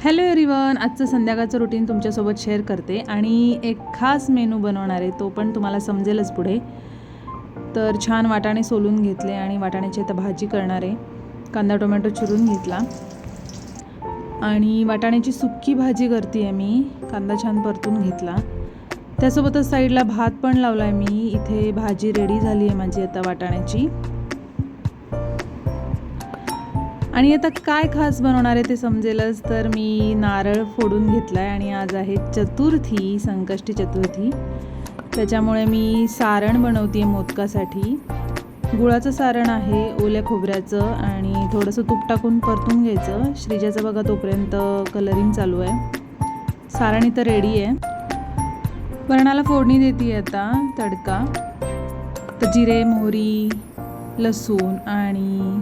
Hello everyone, आजचं संध्याकाळचं routine तुमच्यासोबत शेअर करते आणि एक खास मेनू बनवणार आहे, तो पण तुम्हाला समजेलच पुढे. तर छान वाटाणे सोलून घेतले आणि वाटाण्याची आता भाजी करणार आहे. कांदा टोमॅटो चिरून घेतला आणि वाटाण्याची सुक्की भाजी करते आहे मी. कांदा छान परतून घेतला, त्यासोबतच साईडला भात पण लावला आहे मी. इथे भाजी रेडी झाली आहे माझी आता वाटाण्याची. आणि आता काय खास बनवणार आहे ते समजेलच. तर मी नारळ फोडून घेतला आहे आणि आज आहे चतुर्थी, संकष्टी चतुर्थी. त्याच्यामुळे मी सारण बनवते आहे मोदकासाठी. गुळाचं सारण आहे, ओल्या खोबऱ्याचं, आणि थोडंसं तूप टाकून परतून घ्यायचं. श्रीजाचं बघा तोपर्यंत कलरिंग चालू आहे. सारण इथं रेडी आहे. वरणाला फोडणी देते आता तडका. तर जिरे, मोहरी, लसूण आणि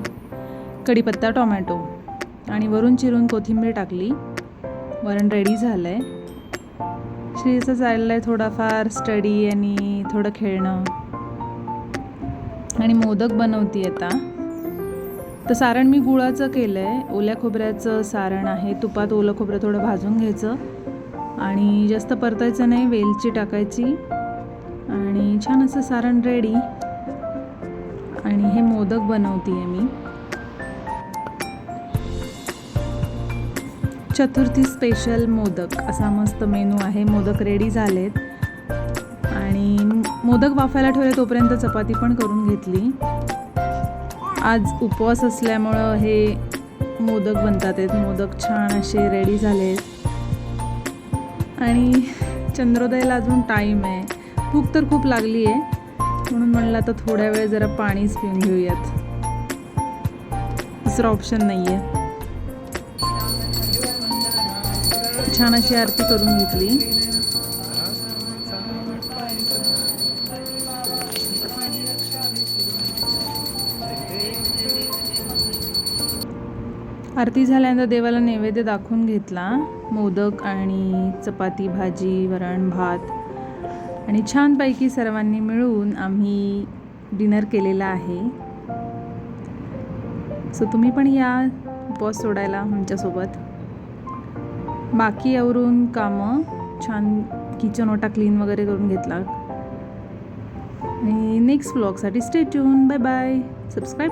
कढीपत्ता, टोमॅटो आणि वरून चिरून कोथिंबीर टाकली. वरण रेडी झालं आहे. श्रीचं चाललं आहे थोडाफार स्टडी आणि थोडं खेळणं. आणि मोदक बनवते आता. तर सारण मी गुळाचं केलं आहे, ओल्या खोबऱ्याचं सारण आहे. तुपात ओलं खोबरं थोडं भाजून घ्यायचं आणि जास्त परतायचं नाही, वेलची टाकायची आणि छान असं सारण रेडी. आणि हे मोदक बनवते आहे मी. चतुर्थी स्पेशल मोदक असा मस्त मेनू आहे. मोदक रेडी झालेत आणि मोदक वाफायला ठेवले तोपर्यंत चपाती पण करून घेतली. आज उपवास असल्यामुळं हे मोदक बनतात आहेत. मोदक छान असे रेडी झालेत आणि चंद्रोदयाला अजून टाईम आहे. भूक तर खूप लागली आहे, म्हणून म्हणलं आता थोड्या वेळ जरा पाणीच पिऊन घेऊयात. दुसरा ऑप्शन नाही आहे. छान अशी आरती करून घेतली. आरती झाल्यानंतर देवाला नैवेद्य दाखवून घेतला. मोदक आणि चपाती, भाजी, वरण, भात आणि छानपैकी सर्वांनी मिळून आम्ही डिनर केलेला आहे. सो तुम्ही पण या उपवास सोडायला आमच्यासोबत. बाकी आवरून कामं छान, किचन ओटा क्लीन वगैरे करून घेतला. आणि नेक्स्ट व्लॉगसाठी stay tuned. Bye bye. Subscribe.